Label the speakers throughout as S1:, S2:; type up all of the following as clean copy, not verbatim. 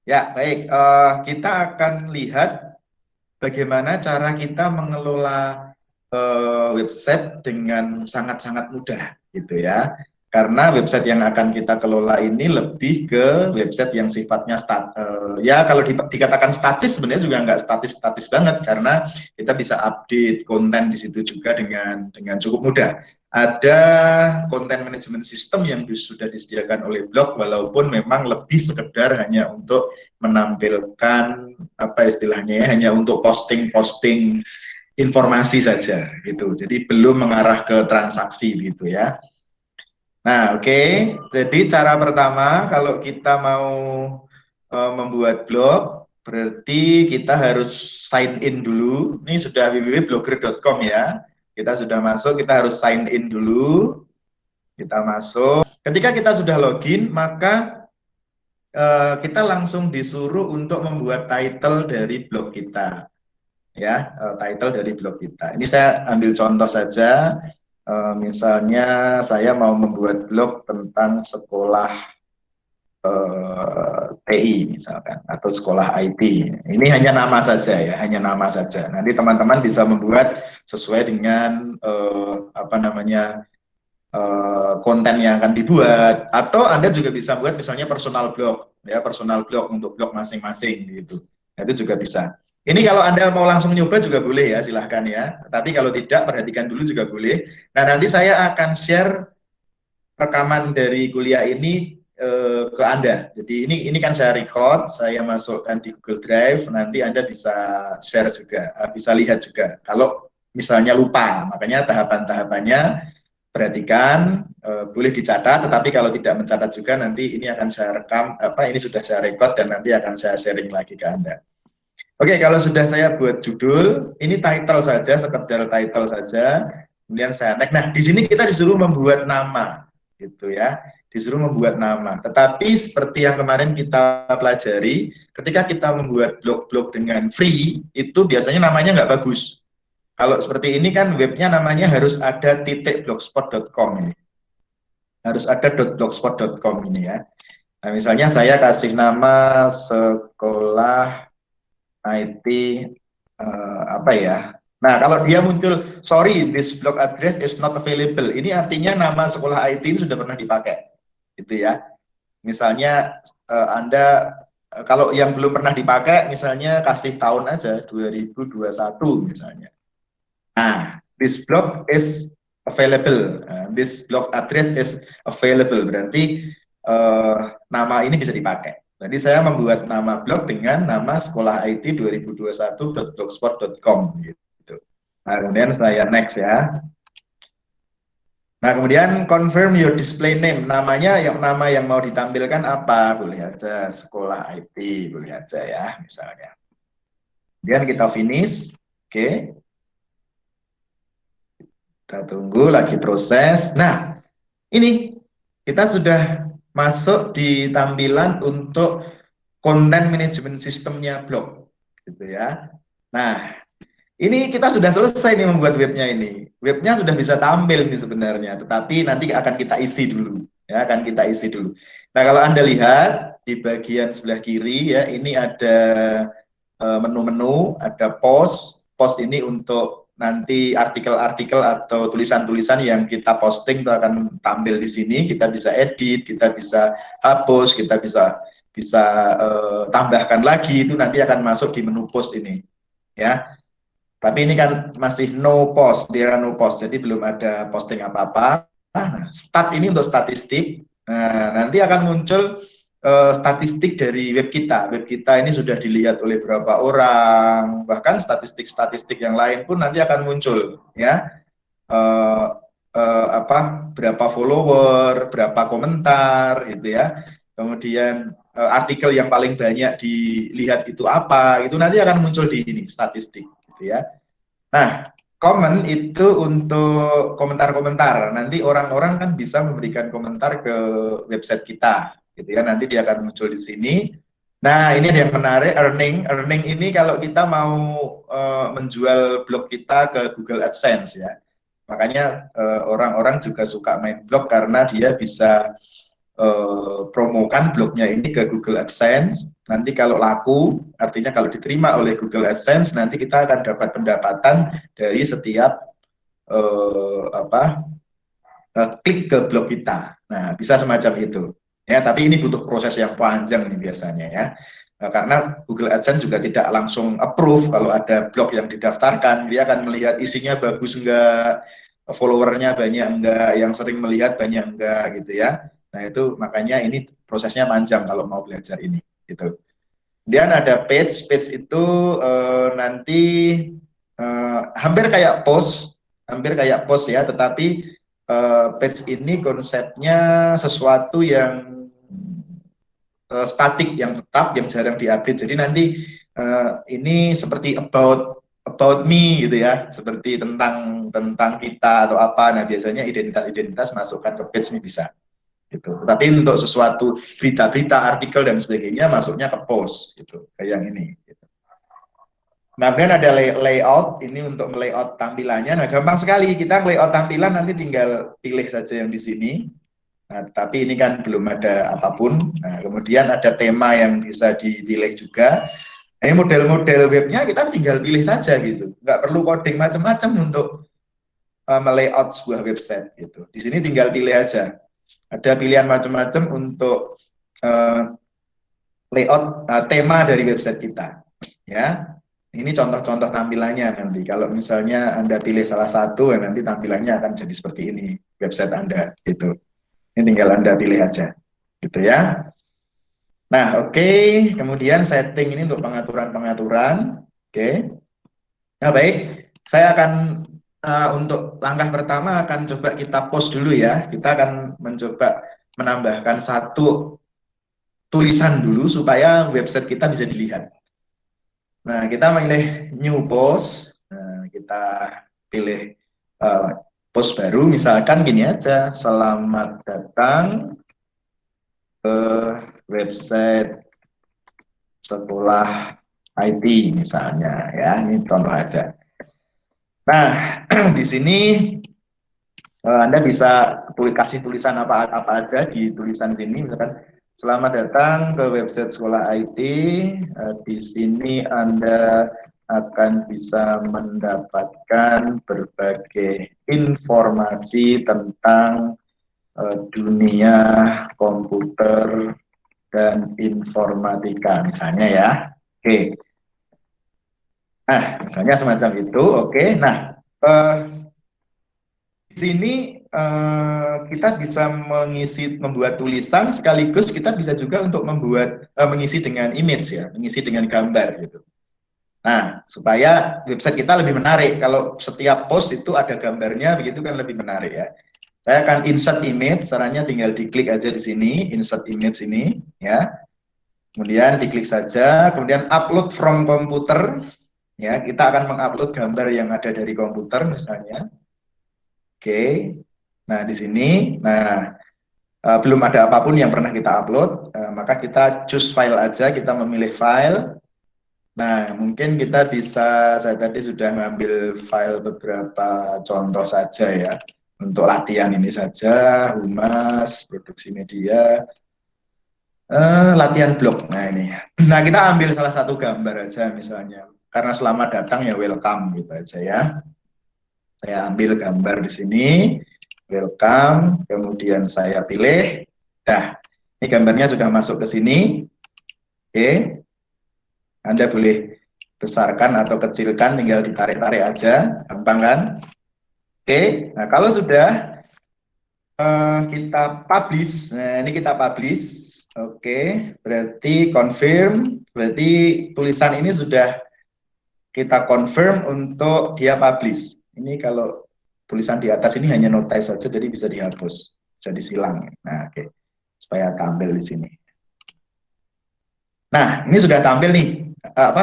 S1: Ya, baik. Kita akan lihat bagaimana cara kita mengelola website dengan sangat-sangat mudah, gitu ya. Karena website yang akan kita kelola ini lebih ke website yang sifatnya ya kalau dikatakan statis sebenarnya juga nggak statis-statis banget karena kita bisa update konten di situ juga dengan cukup mudah. Ada konten management system yang sudah disediakan oleh blog walaupun memang lebih sekedar hanya untuk menampilkan apa istilahnya ya, hanya untuk posting-posting informasi saja gitu. Jadi belum mengarah ke transaksi gitu ya. Nah, oke. Jadi cara pertama kalau kita mau membuat blog berarti kita harus sign in dulu. Ini sudah www.blogger.com ya. Kita sudah masuk, kita harus sign in dulu. Kita masuk. Ketika kita sudah login, maka kita langsung disuruh untuk membuat title dari blog kita. Ya, title dari blog kita. Ini saya ambil contoh saja. Misalnya saya mau membuat blog tentang sekolah TI misalkan atau sekolah IT. Ini hanya nama saja ya, hanya nama saja. Nanti teman-teman bisa membuat sesuai dengan apa namanya konten yang akan dibuat, atau Anda juga bisa buat misalnya personal blog ya, personal blog untuk blog masing-masing gitu. Nah, itu juga bisa. Ini kalau Anda mau langsung nyoba juga boleh ya, silahkan ya. Tapi kalau tidak, perhatikan dulu juga boleh. Nah, nanti saya akan share rekaman dari kuliah ini ke Anda. Jadi ini kan saya record, saya masukkan di Google Drive, nanti Anda bisa share juga, bisa lihat juga. Kalau misalnya lupa, makanya tahapan-tahapannya perhatikan, boleh dicatat, tetapi kalau tidak mencatat juga nanti ini akan saya rekam, ini sudah saya record dan nanti akan saya sharing lagi ke Anda. Oke, kalau sudah saya buat judul, ini title saja, sekedar title saja, kemudian saya next. Nah, di sini kita disuruh membuat nama, gitu ya, disuruh membuat nama. Tetapi seperti yang kemarin kita pelajari, ketika kita membuat blog-blog dengan free, itu biasanya namanya nggak bagus. Kalau seperti ini kan webnya namanya harus ada .blogspot.com ini. Harus ada .blogspot.com ini ya. Nah, misalnya saya kasih nama sekolah IT apa ya. Nah, kalau dia muncul, sorry, this blog address is not available. Ini artinya nama sekolah IT ini sudah pernah dipakai. Gitu ya. Misalnya Anda kalau yang belum pernah dipakai, misalnya kasih tahun aja 2021 misalnya. Nah, this blog is available. This blog address is available. Berarti nama ini bisa dipakai. Berarti saya membuat nama blog dengan nama sekolah IT 2021.blogspot.com gitu. Nah, kemudian saya next ya. Nah, kemudian confirm your display name. Namanya nama yang mau ditampilkan apa? Boleh aja sekolah IT, boleh aja ya misalnya. Kemudian kita finish. Oke. Kita tunggu lagi proses. Nah, ini kita sudah masuk di tampilan untuk konten manajemen sistemnya blog, gitu ya. Nah, ini kita sudah selesai nih membuat webnya ini. Webnya sudah bisa tampil nih sebenarnya, tetapi nanti akan kita isi dulu, ya akan kita isi dulu. Nah, kalau Anda lihat di bagian sebelah kiri ya, ini ada menu-menu, ada post. Post ini untuk nanti artikel-artikel atau tulisan-tulisan yang kita posting itu akan tampil di sini. Kita bisa edit, kita bisa hapus, kita bisa tambahkan lagi, itu nanti akan masuk di menu post ini ya. Tapi ini kan masih no post, there are no post, jadi belum ada posting apa-apa. Nah, stat ini untuk statistik. Nah, nanti akan muncul statistik dari web kita. Web kita ini sudah dilihat oleh berapa orang, bahkan statistik-statistik yang lain pun nanti akan muncul, ya. Berapa follower, berapa komentar, gitu ya. Kemudian artikel yang paling banyak dilihat itu apa, itu nanti akan muncul di ini statistik, gitu ya. Nah, comment itu untuk komentar-komentar. Nanti orang-orang kan bisa memberikan komentar ke website kita, gitu ya. Nanti dia akan muncul di sini. Nah, ini ada yang menarik, earning. Earning ini kalau kita mau menjual blog kita ke Google AdSense ya. Makanya orang-orang juga suka main blog karena dia bisa promokan blognya ini ke Google AdSense. Nanti kalau laku, artinya kalau diterima oleh Google AdSense, nanti kita akan dapat pendapatan dari setiap klik ke blog kita. Nah, bisa semacam itu. Ya, tapi ini butuh proses yang panjang nih biasanya ya. Karena Google AdSense juga tidak langsung approve kalau ada blog yang didaftarkan. Dia akan melihat isinya bagus enggak, followernya banyak enggak, yang sering melihat banyak enggak gitu ya. Nah, itu makanya ini prosesnya panjang kalau mau belajar ini gitu. Kemudian ada page itu nanti hampir kayak post ya, tetapi page ini konsepnya sesuatu yang statik, yang tetap, yang jarang diupdate. Jadi nanti ini seperti about me gitu ya, seperti tentang kita atau apa. Nah, biasanya identitas masukkan ke page ini bisa gitu. Tetapi untuk sesuatu berita-berita, artikel dan sebagainya masuknya ke post gitu, kayak yang ini gitu. Nah, kemudian ada layout, ini untuk layout tampilannya. Nah, gampang sekali, kita layout tampilan nanti tinggal pilih saja yang di sini. Nah, tapi ini kan belum ada apapun. Nah, kemudian ada tema yang bisa dipilih juga. Ini model-model webnya kita tinggal pilih saja gitu. Nggak perlu coding macam-macam untuk melayout sebuah website gitu. Di sini tinggal pilih aja. Ada pilihan macam-macam untuk layout tema dari website kita. Ya, ini contoh-contoh tampilannya nanti. Kalau misalnya Anda pilih salah satu, nanti tampilannya akan jadi seperti ini website Anda gitu. Ini tinggal Anda pilih aja, gitu ya. Nah, oke. Kemudian setting ini untuk pengaturan-pengaturan. Oke. Nah, baik. Saya akan, untuk langkah pertama akan coba kita post dulu ya. Kita akan mencoba menambahkan satu tulisan dulu supaya website kita bisa dilihat. Nah, kita pilih new post. Nah, kita pilih post baru, misalkan gini aja, selamat datang ke website sekolah IT misalnya ya, ini contoh aja. Nah, di sini Anda bisa kasih tulisan apa aja di tulisan sini, misalkan selamat datang ke website sekolah IT. Di sini Anda akan bisa mendapatkan berbagai informasi tentang dunia komputer dan informatika misalnya ya. Oke. Nah, misalnya semacam itu. Oke. Nah, di sini kita bisa membuat tulisan sekaligus kita bisa juga untuk mengisi dengan image ya, mengisi dengan gambar gitu. Nah, supaya website kita lebih menarik. Kalau setiap post itu ada gambarnya, begitu kan lebih menarik ya. Saya akan insert image, caranya tinggal diklik aja di sini, insert image ini, ya. Kemudian diklik saja, kemudian upload from komputer, ya. Kita akan mengupload gambar yang ada dari komputer, misalnya. Oke. Nah, di sini, belum ada apapun yang pernah kita upload, maka kita choose file aja, kita memilih file. Nah, mungkin kita bisa, saya tadi sudah ngambil file beberapa contoh saja ya, untuk latihan ini saja, humas, produksi media, latihan blog. Nah ini, nah kita ambil salah satu gambar aja misalnya, karena selamat datang ya welcome gitu aja ya. Saya ambil gambar di sini, welcome, kemudian saya pilih, nah ini gambarnya sudah masuk ke sini, oke. Anda boleh besarkan atau kecilkan, tinggal ditarik-tarik aja, gampang kan? Oke, nah kalau sudah kita publish, nah ini kita publish, oke, berarti confirm, berarti tulisan ini sudah kita confirm untuk dia publish. Ini kalau tulisan di atas ini hanya notice saja, jadi bisa dihapus, bisa disilang. Nah, oke, supaya tampil di sini. Nah, ini sudah tampil nih.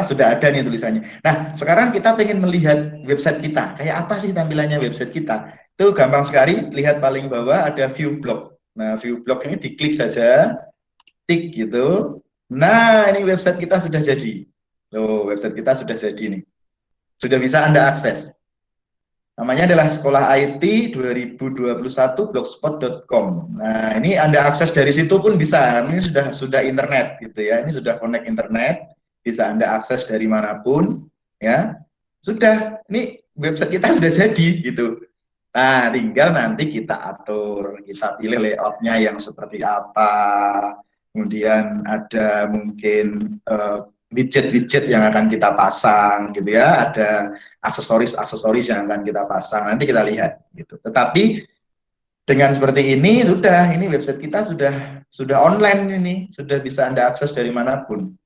S1: Sudah ada nih tulisannya. Nah, sekarang kita pengen melihat website kita. Kayak apa sih tampilannya website kita? Itu gampang sekali. Lihat paling bawah ada view blog. Nah, view blog ini diklik saja, tik gitu. Nah, ini website kita sudah jadi. Loh, website kita sudah jadi nih. Sudah bisa Anda akses. Namanya adalah Sekolah IT 2021 blogspot.com. Nah, ini Anda akses dari situ pun bisa. Ini sudah internet gitu ya. Ini sudah connect internet, bisa Anda akses dari manapun ya. Sudah, ini website kita sudah jadi gitu. Nah, tinggal nanti kita atur, kita pilih layoutnya yang seperti apa. Kemudian ada mungkin widget-widget yang akan kita pasang gitu ya. Ada aksesoris-aksesoris yang akan kita pasang, nanti kita lihat gitu. Tetapi dengan seperti ini sudah, ini website kita sudah online ini, sudah bisa Anda akses dari manapun.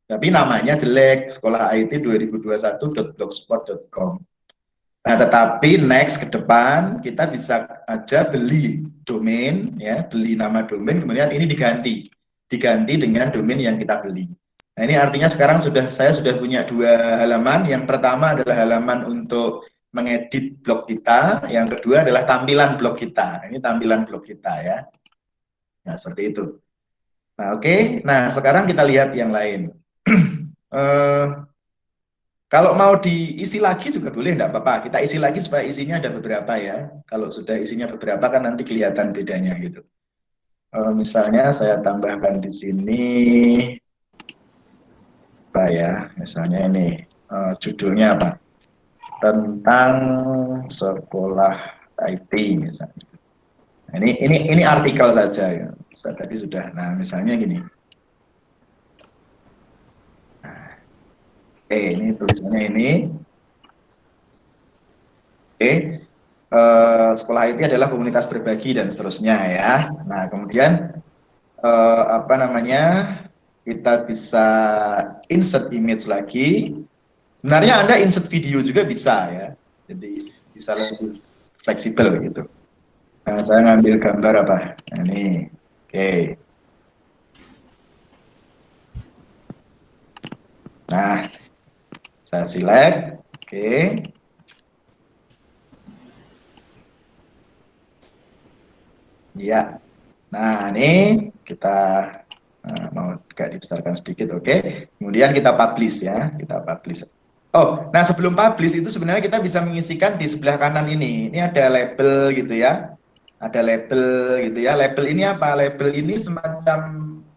S1: Tapi namanya jelek, sekolah IT 2021.blogspot.com. Nah, tetapi next ke depan kita bisa aja beli domain ya, beli nama domain, kemudian ini diganti dengan domain yang kita beli. Nah, ini artinya sekarang saya sudah punya dua halaman. Yang pertama adalah halaman untuk mengedit blog kita, yang kedua adalah tampilan blog kita. Ini tampilan blog kita ya. Nah, seperti itu. Nah, oke. Nah, sekarang kita lihat yang lain. Kalau mau diisi lagi juga boleh, enggak apa-apa. Kita isi lagi supaya isinya ada beberapa ya. Kalau sudah isinya beberapa kan nanti kelihatan bedanya gitu. Misalnya saya tambahkan di sini apa ya, misalnya ini judulnya apa, tentang sekolah IT misalnya. Nah, ini artikel saja ya. Saya tadi sudah. Nah, misalnya gini. Ini tulisannya ini. Sekolah IT adalah komunitas berbagi dan seterusnya ya. Nah, kemudian apa namanya, kita bisa insert image lagi. Sebenarnya Anda insert video juga bisa ya. Jadi bisa lebih fleksibel gitu. Nah, saya ngambil gambar apa? Nah, ini. Oke. Nah, saya select. Oke. Ya. Nah, ini kita mau agak dibesarkan sedikit, oke. Kemudian kita publish ya, kita publish. Oh, nah sebelum publish itu sebenarnya kita bisa mengisikan di sebelah kanan ini. Ini ada label gitu ya. Ada label gitu ya. Label ini apa? Label ini semacam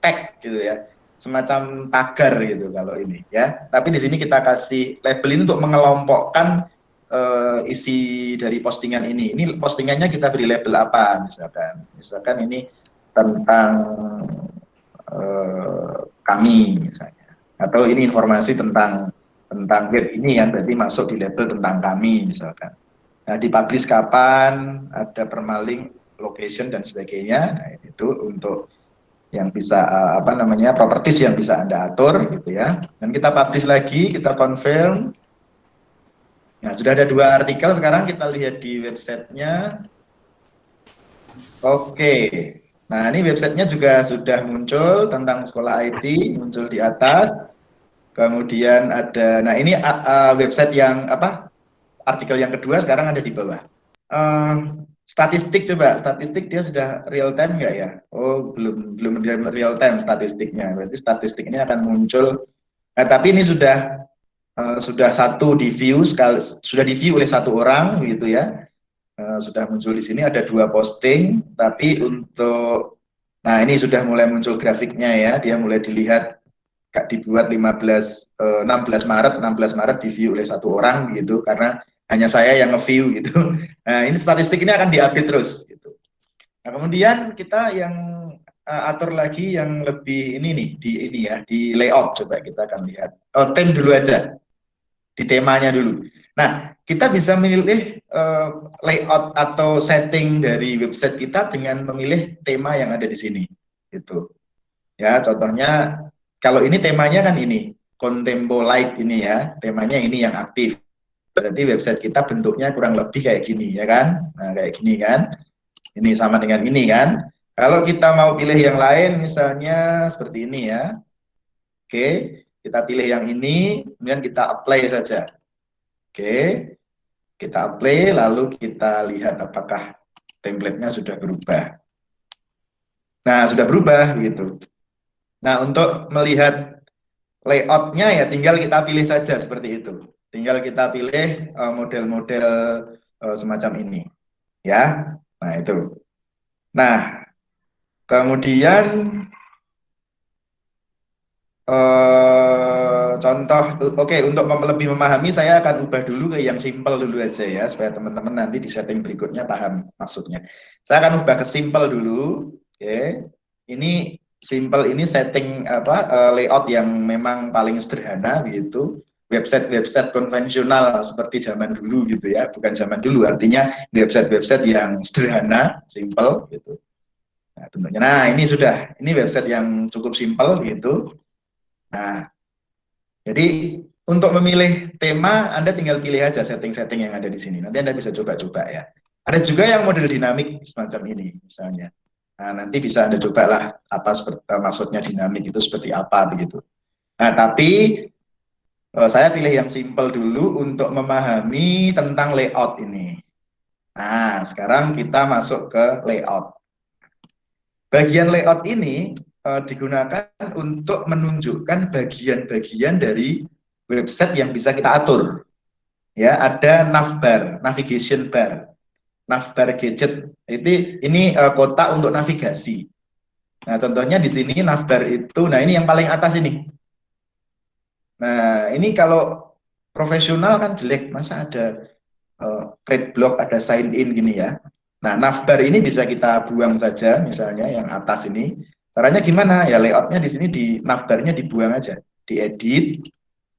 S1: tag gitu ya. Semacam tagar gitu kalau ini ya. Tapi di sini kita kasih label ini untuk mengelompokkan isi dari postingan ini. Ini postingannya kita beri label apa misalkan. Misalkan ini tentang kami misalnya, atau ini informasi tentang web ini yang berarti masuk di label tentang kami misalkan. Nah, dipublish kapan, ada permalink, location dan sebagainya. Nah, itu untuk yang bisa apa namanya, properties yang bisa Anda atur gitu ya. Dan kita publish lagi, kita confirm. Nah, sudah ada dua artikel, sekarang kita lihat di websitenya. Oke. Nah, ini websitenya juga sudah muncul tentang sekolah IT, muncul di atas. Kemudian ada, nah ini website yang apa? Artikel yang kedua sekarang ada di bawah. Statistik coba, statistik dia sudah real time nggak ya? Oh, belum real time statistiknya. Berarti statistik ini akan muncul. Nah, tapi ini sudah satu di view, sudah di view oleh satu orang gitu ya. Sudah muncul di sini ada dua posting, tapi untuk, nah ini sudah mulai muncul grafiknya ya, dia mulai dilihat, dibuat 16 Maret di view oleh satu orang gitu, karena hanya saya yang nge-view gitu. Nah, ini statistik ini akan diupdate terus gitu. Nah, kemudian kita yang atur lagi yang lebih ini nih, di ini ya, di layout, coba kita akan lihat. Oh, theme dulu aja. Di temanya dulu. Nah, kita bisa memilih layout atau setting dari website kita dengan memilih tema yang ada di sini. Gitu. Ya, contohnya kalau ini temanya kan ini, Contemporary ini ya, temanya ini yang aktif. Berarti website kita bentuknya kurang lebih kayak gini ya kan? Nah, kayak gini kan. Ini sama dengan ini kan. Kalau kita mau pilih yang lain misalnya seperti ini ya. Oke, kita pilih yang ini, kemudian kita apply saja. Oke, kita apply, lalu kita lihat apakah template-nya sudah berubah. Nah, sudah berubah gitu. Nah, untuk melihat layout-nya ya tinggal kita pilih saja seperti itu. Tinggal kita pilih model-model semacam ini, ya. Nah itu. Nah kemudian contoh, oke, untuk lebih memahami saya akan ubah dulu ke yang simple dulu aja ya, supaya teman-teman nanti di setting berikutnya paham maksudnya. Saya akan ubah ke simple dulu. Oke, ini simple, ini setting apa, layout yang memang paling sederhana begitu. Website-website konvensional seperti zaman dulu gitu ya, bukan zaman dulu, artinya website-website yang sederhana, simple gitu. Nah, tentunya. Nah, ini sudah, ini website yang cukup simple gitu. Nah, jadi untuk memilih tema, Anda tinggal pilih aja setting-setting yang ada di sini. Nanti Anda bisa coba-coba ya. Ada juga yang model dinamik semacam ini, misalnya. Nah, nanti bisa Anda cobalah apa maksudnya dinamik itu seperti apa begitu. Nah, tapi saya pilih yang simple dulu untuk memahami tentang layout ini. Nah, sekarang kita masuk ke layout. Bagian layout ini digunakan untuk menunjukkan bagian-bagian dari website yang bisa kita atur. Ya, ada navbar, navigation bar, navbar gadget. Ini kotak untuk navigasi. Nah, contohnya di sini navbar itu, nah ini yang paling atas ini. Nah, ini kalau profesional kan jelek, masa ada create block, ada sign in gini ya. Nah, navbar ini bisa kita buang saja, misalnya yang atas ini. Caranya gimana? Ya layoutnya di sini di navbarnya dibuang aja, diedit,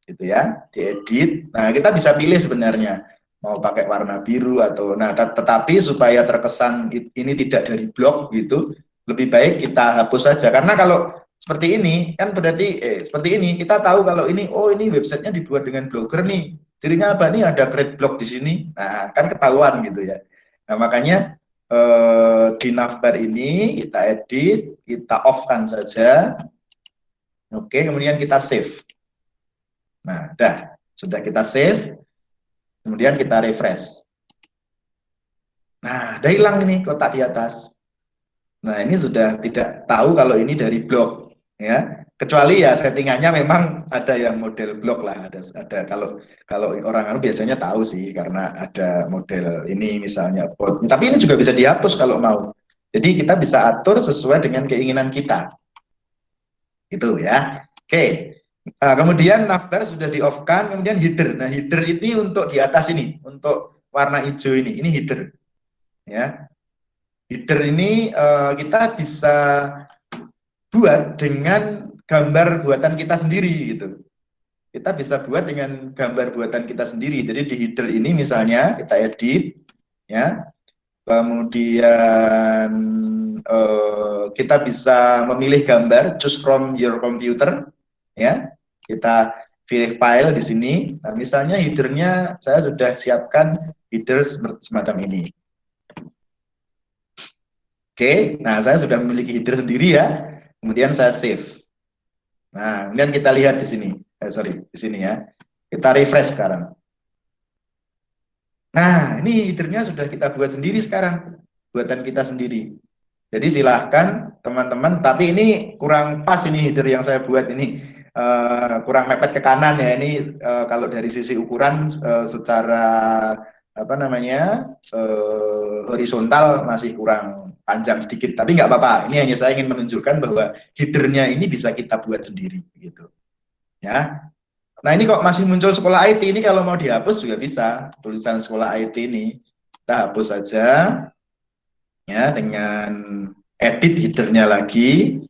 S1: gitu ya, diedit. Nah, kita bisa pilih sebenarnya mau pakai warna biru atau, nah, tetapi supaya terkesan ini tidak dari blog gitu, lebih baik kita hapus saja. Karena kalau seperti ini kan berarti seperti ini kita tahu kalau ini, oh ini websitenya dibuat dengan blogger nih. Cirinya apa nih? Ada create blog di sini. Nah, kan ketahuan gitu ya. Nah, makanya di navbar ini kita edit, kita off-kan saja. Oke, kemudian kita save. Nah, sudah kita save, kemudian kita refresh. Nah, udah hilang ini kotak di atas. Nah, ini sudah tidak tahu kalau ini dari blog, ya. Kecuali ya settingannya memang ada yang model blog lah, ada kalau orang biasanya tahu sih karena ada model ini misalnya bot. Tapi ini juga bisa dihapus kalau mau. Jadi kita bisa atur sesuai dengan keinginan kita. Gitu ya. Oke. Nah, kemudian navbar sudah di off kan, kemudian header. Nah, header ini untuk di atas ini, untuk warna hijau ini header. Ya, header ini kita bisa buat dengan gambar buatan kita sendiri gitu. Kita bisa buat dengan gambar buatan kita sendiri. Jadi di header ini misalnya kita edit, ya. Kemudian kita bisa memilih gambar, choose from your computer, ya. Kita pilih file di sini. Nah, misalnya headernya saya sudah siapkan header semacam ini. Oke, nah saya sudah memiliki header sendiri ya. Kemudian saya save. Nah, kemudian kita lihat di sini. Di sini ya. Kita refresh sekarang. Nah, ini headernya sudah kita buat sendiri sekarang. Buatan kita sendiri. Jadi silahkan teman-teman, tapi ini kurang pas ini header yang saya buat ini. Kurang mepet ke kanan ya. Ini kalau dari sisi ukuran secara apa namanya horizontal masih kurang panjang sedikit, tapi nggak apa-apa. Ini hanya saya ingin menunjukkan bahwa headernya ini bisa kita buat sendiri, gitu. Ya. Nah ini kok masih muncul sekolah IT ini, kalau mau dihapus juga bisa. Tulisan sekolah IT ini kita hapus saja, ya, dengan edit headernya lagi.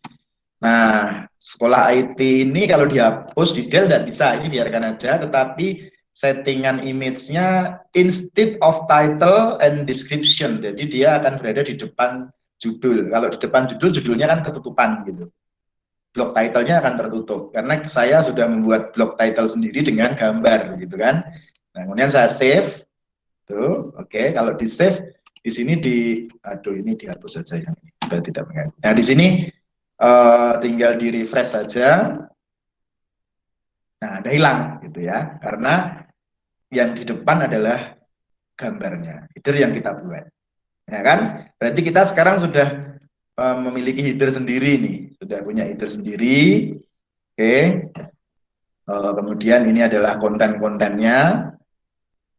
S1: Nah sekolah IT ini kalau dihapus di Dell tidak bisa, ini biarkan aja. Tetapi settingan image-nya instead of title and description, jadi dia akan berada di depan judul. Kalau di depan judul, judulnya kan ketutupan gitu. Blog title-nya akan tertutup karena saya sudah membuat blog title sendiri dengan gambar gitu kan. Nah, kemudian saya save. Tuh, oke. Kalau di save di sini aduh ini dihapus saja yang ini. Sudah tidak mengganggu. Nah, di sini tinggal di refresh saja. Nah, ada hilang gitu ya. Karena yang di depan adalah gambarnya, header yang kita buat. Ya kan? Berarti kita sekarang sudah memiliki header sendiri nih, sudah punya header sendiri. Oke. Kemudian ini adalah konten-kontennya.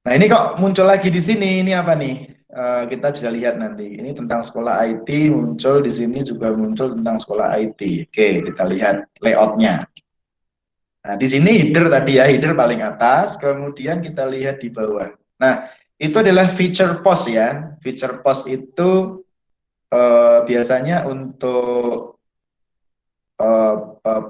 S1: Nah, ini kok muncul lagi di sini, ini apa nih? Kita bisa lihat nanti. Ini tentang sekolah IT, muncul di sini juga muncul tentang sekolah IT. Oke, kita lihat layoutnya. Nah, di sini header tadi ya, header paling atas, kemudian kita lihat di bawah. Nah, itu adalah feature post ya. Feature post itu biasanya untuk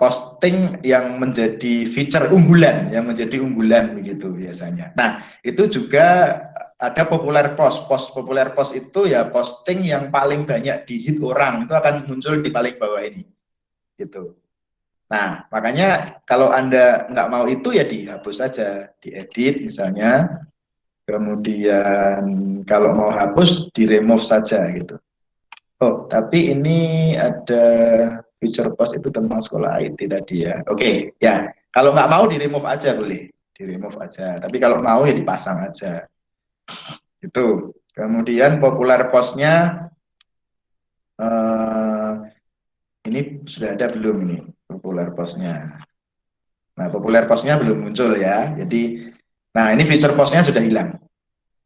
S1: posting yang menjadi feature unggulan, yang menjadi unggulan begitu biasanya. Nah, itu juga ada populer post. Post populer post itu ya posting yang paling banyak di hit orang, itu akan muncul di paling bawah ini. Gitu. Nah, makanya kalau Anda nggak mau itu ya dihapus saja, diedit misalnya. Kemudian kalau mau hapus, di-remove saja gitu. Oh, tapi ini ada feature post itu tentang sekolah IT tadi ya. Oke, ya. Kalau nggak mau di-remove aja boleh. Di-remove aja. Tapi kalau mau ya dipasang aja. Itu. Kemudian popular postnya ini sudah ada belum ini popular postnya? Nah, populer postnya belum muncul ya. Jadi, nah ini feature postnya sudah hilang,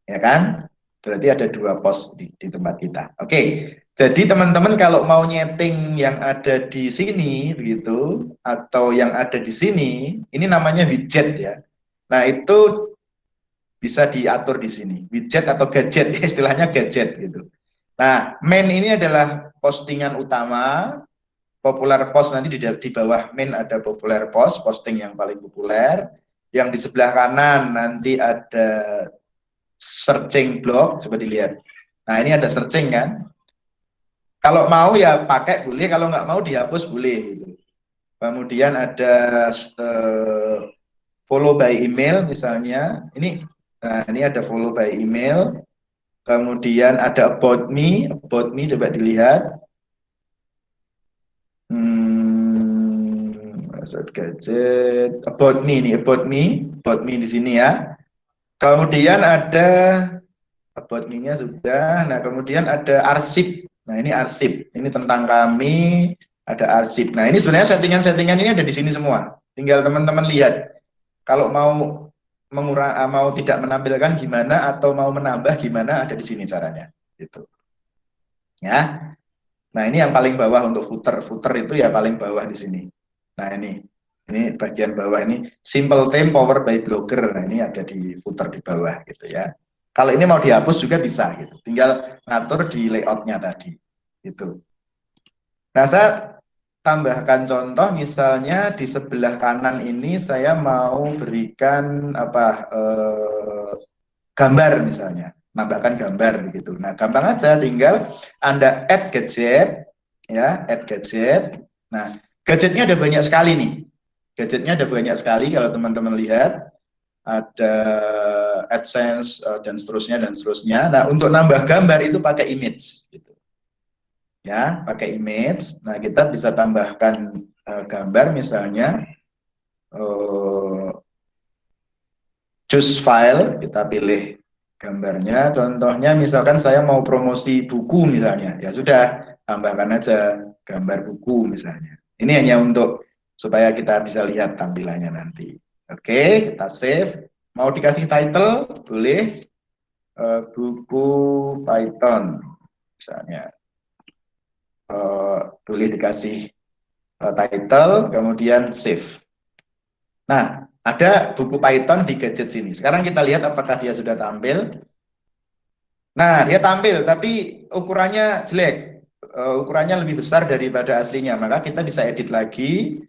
S1: ya kan? Berarti ada 2 post di tempat kita. Oke, jadi teman-teman kalau mau nyeting yang ada di sini, begitu, atau yang ada di sini, ini namanya widget ya. Nah, itu bisa diatur di sini. Widget atau gadget, istilahnya gadget gitu. Nah, main ini adalah postingan utama. Popular post nanti di bawah main ada popular post, posting yang paling populer. Yang di sebelah kanan nanti ada searching blog, coba dilihat. Nah, ini ada searching kan. Kalau mau ya pakai boleh, kalau nggak mau dihapus boleh. Gitu. Kemudian ada follow by email misalnya. Ini ada follow by email. Kemudian ada about me coba dilihat. Gadget, about me di sini ya. Kemudian ada about me-nya sudah. Nah, kemudian ada arsip. Nah, ini arsip. Ini tentang kami, ada arsip. Nah, ini sebenarnya settingan-settingan ini ada di sini semua. Tinggal teman-teman lihat. Kalau mau mau tidak menampilkan gimana atau mau menambah gimana ada di sini caranya. Gitu. Ya. Nah, ini yang paling bawah untuk footer. Footer itu ya paling bawah di sini. Nah, ini bagian bawah ini simple theme power by blogger. Nah, ini ada di footer di bawah gitu ya. Kalau ini mau dihapus juga bisa gitu. Tinggal ngatur di layoutnya tadi. Gitu. Nah, saya tambahkan contoh misalnya di sebelah kanan ini saya mau berikan gambar misalnya, nambahkan gambar begitu. Nah, gampang aja tinggal Anda add gadget ya, add gadget. Nah, gadgetnya ada banyak sekali nih. Gadgetnya ada banyak sekali kalau teman-teman lihat. Ada AdSense dan seterusnya dan seterusnya. Nah, untuk nambah gambar itu pakai image gitu. Ya, pakai image. Nah, kita bisa tambahkan gambar misalnya choose file, kita pilih gambarnya. Contohnya misalkan saya mau promosi buku misalnya, ya sudah tambahkan aja gambar buku misalnya. Ini hanya untuk supaya kita bisa lihat tampilannya nanti. Oke, kita save. Mau dikasih title boleh, buku Python misalnya. Boleh dikasih title, kemudian save. Nah, ada buku Python di gadget sini. Sekarang kita lihat apakah dia sudah tampil. Nah, dia tampil, tapi ukurannya jelek. Ukurannya lebih besar daripada aslinya. Maka kita bisa edit lagi.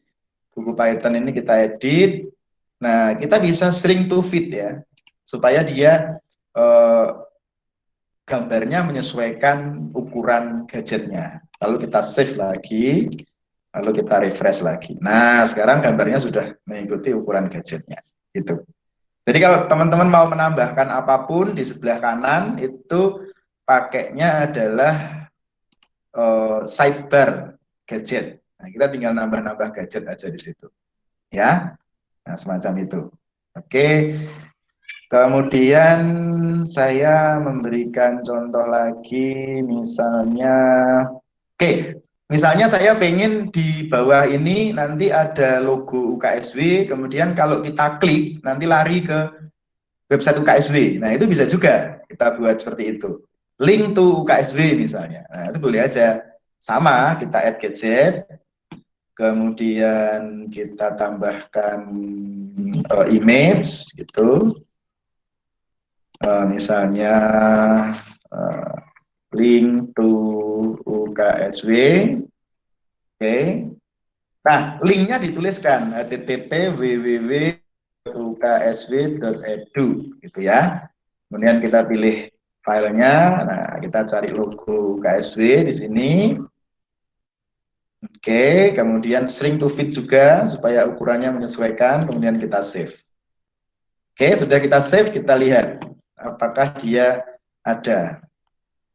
S1: Buku Python ini kita edit. Nah, kita bisa shrink to fit ya. Supaya dia gambarnya menyesuaikan ukuran gadgetnya. Lalu kita save lagi. Lalu kita refresh lagi. Nah, sekarang gambarnya sudah mengikuti ukuran gadgetnya. Gitu. Jadi kalau teman-teman mau menambahkan apapun di sebelah kanan itu pakainya adalah sidebar gadget. Nah, kita tinggal nambah-nambah gadget aja di situ. Ya. Nah, semacam itu. Oke. Kemudian saya memberikan contoh lagi misalnya misalnya saya pengen di bawah ini nanti ada logo UKSW, kemudian kalau kita klik nanti lari ke website UKSW. Nah, itu bisa juga kita buat seperti itu. Link to UKSW misalnya. Nah, itu boleh aja. Sama, kita add gadget, kemudian kita tambahkan image gitu. Misalnya link to UKSW. Oke. Nah, linknya dituliskan http www.uksw.edu gitu ya. Kemudian kita pilih filenya. Nah, kita cari logo UKSW di sini. Oke, kemudian shrink to fit juga supaya ukurannya menyesuaikan. Kemudian kita save. Oke, sudah kita save, kita lihat apakah dia ada.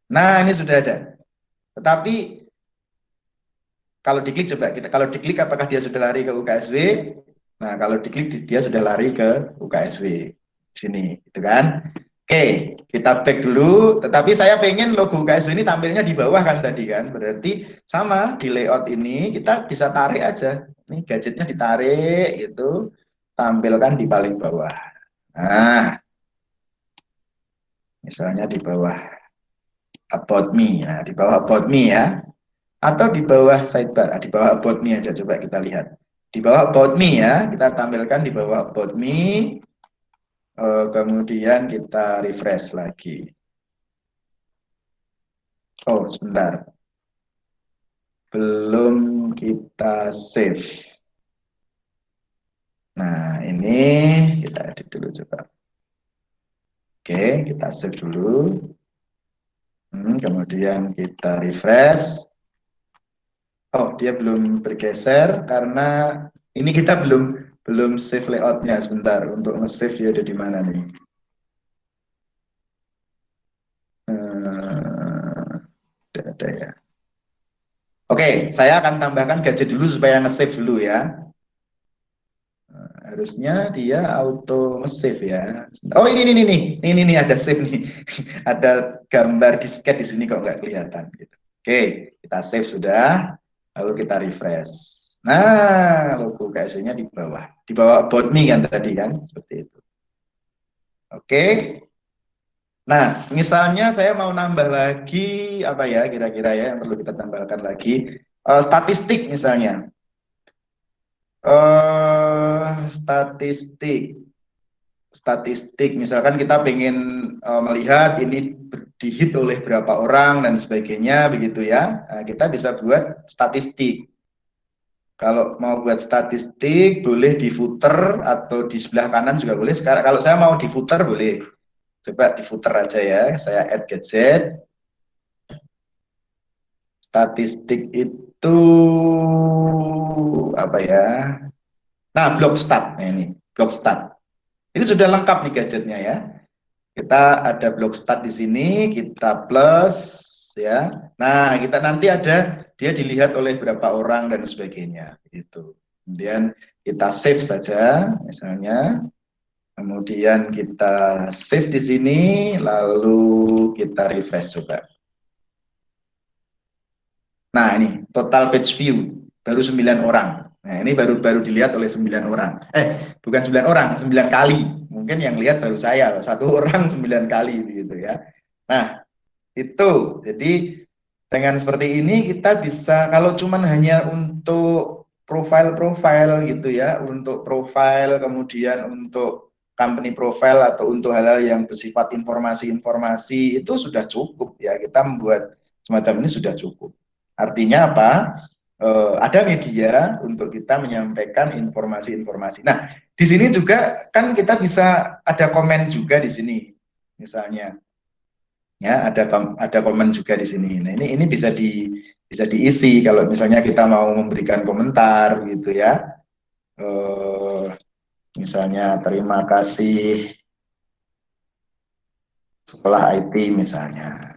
S1: Nah, ini sudah ada. Tetapi kalau diklik coba kalau diklik apakah dia sudah lari ke UKSW? Nah, kalau diklik dia sudah lari ke UKSW sini, gitu kan? Oke, kita back dulu. Tetapi saya pengen logo UKSW ini tampilnya di bawah kan tadi kan? Berarti sama di layout ini kita bisa tarik aja. Ini gadgetnya ditarik gitu, tampilkan di paling bawah. Nah, misalnya di bawah about me. Nah, di bawah about me ya. Atau di bawah sidebar, di bawah about me aja, coba kita lihat. Di bawah about me ya, kita tampilkan di bawah about me, kemudian kita refresh lagi. Oh, sebentar. Belum kita save. Nah, ini kita edit dulu coba. Oke, kita save dulu. Kemudian kita refresh. Oh, dia belum bergeser karena ini kita belum save layoutnya. Sebentar, untuk nge-save dia ada di mana nih? Tidak ada ya. Oke, saya akan tambahkan gadget dulu supaya nge-save dulu ya. Harusnya dia auto nge-save ya. Oh, ini ada save nih. Ada gambar disket di sini kok nggak kelihatan gitu. Oke, kita save sudah. Lalu kita refresh. Nah, logo KSW-nya di bawah. Di bawah about me kan tadi kan, seperti itu. Oke. Nah, misalnya saya mau nambah lagi apa ya kira-kira ya yang perlu kita tambahkan lagi. Statistik misalnya. Statistik misalkan kita pengen melihat ini dihit oleh berapa orang dan sebagainya begitu ya. Nah, kita bisa buat statistik. Kalau mau buat statistik boleh di footer atau di sebelah kanan juga boleh. Sekarang kalau saya mau di footer boleh. Coba di footer aja ya. Saya add gadget. Statistik itu apa ya? Nah, blog stat. Nah, ini blog stat. Ini sudah lengkap nih gadgetnya ya. Kita ada blog stat di sini, kita plus ya. Nah, kita nanti ada dia dilihat oleh berapa orang dan sebagainya gitu. Kemudian kita save saja misalnya. Kemudian kita save di sini lalu kita refresh coba. Nah, ini total page view baru 9 orang. Nah, ini baru dilihat oleh 9 orang. Bukan 9 orang, 9 kali. Mungkin yang lihat baru saya, 1 orang 9 kali gitu ya. Nah, itu. Jadi dengan seperti ini kita bisa kalau cuman hanya untuk profile gitu ya, untuk profile kemudian untuk company profile atau untuk hal-hal yang bersifat informasi-informasi itu sudah cukup ya. Kita membuat semacam ini sudah cukup. Artinya apa? Ada media untuk kita menyampaikan informasi-informasi. Nah, di sini juga kan kita bisa ada komen juga di sini, misalnya, ya ada komen juga di sini. Nah, ini bisa diisi kalau misalnya kita mau memberikan komentar, gitu ya. Misalnya terima kasih sekolah IT misalnya.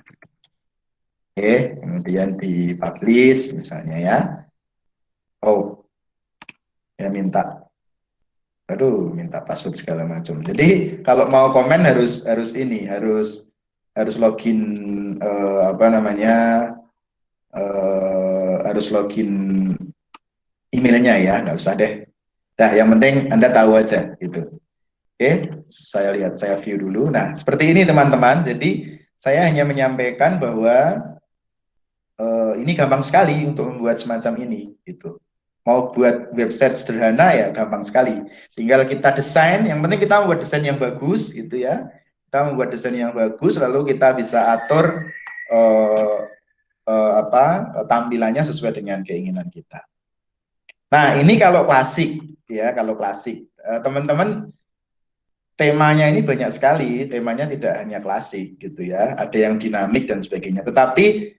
S1: Oke, kemudian di-publish misalnya ya. Oh, ya minta password segala macam. Jadi kalau mau komen harus login harus login emailnya ya, nggak usah deh. Nah, yang penting Anda tahu aja gitu. Oke, saya lihat, saya view dulu. Nah, seperti ini teman-teman. Jadi, saya hanya menyampaikan bahwa ini gampang sekali untuk membuat semacam ini, gitu. Mau buat website sederhana ya gampang sekali. Tinggal kita desain, yang penting kita membuat desain yang bagus, gitu ya. Kita membuat desain yang bagus, lalu kita bisa atur eh, tampilannya sesuai dengan keinginan kita. Nah, ini kalau klasik, ya, kalau klasik. Teman-teman, temanya ini banyak sekali, temanya tidak hanya klasik gitu ya, ada yang dinamik dan sebagainya. Tetapi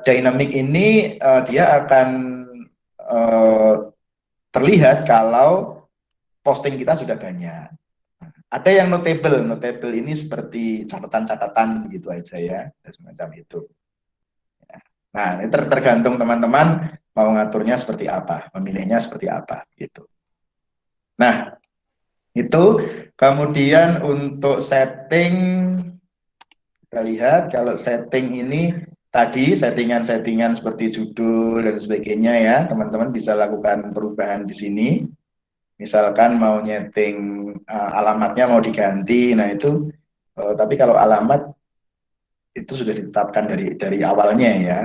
S1: dinamik ini dia akan uh, terlihat kalau posting kita sudah banyak. Ada yang notable, notable ini seperti catatan-catatan begitu aja ya, dan semacam itu. Nah, ini tergantung teman-teman mau ngaturnya seperti apa, memilihnya seperti apa gitu. Nah, itu kemudian untuk setting, kita lihat kalau setting ini tadi settingan-settingan seperti judul dan sebagainya ya, teman-teman bisa lakukan perubahan di sini. Misalkan mau nyeting alamatnya mau diganti, nah itu tapi kalau alamat itu sudah ditetapkan dari awalnya ya,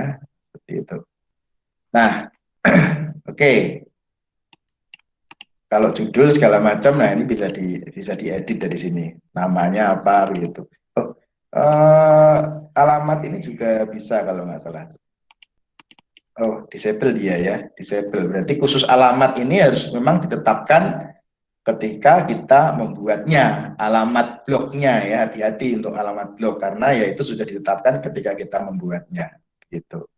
S1: seperti itu. Nah, oke. Okay. Kalau judul segala macam, nah ini bisa diedit dari sini. Namanya apa begitu. Oh, alamat ini juga bisa kalau nggak salah. Oh, disable dia ya, disable. Berarti khusus alamat ini harus memang ditetapkan ketika kita membuatnya. Alamat blognya ya, hati-hati untuk alamat blog karena ya itu sudah ditetapkan ketika kita membuatnya. Gitu.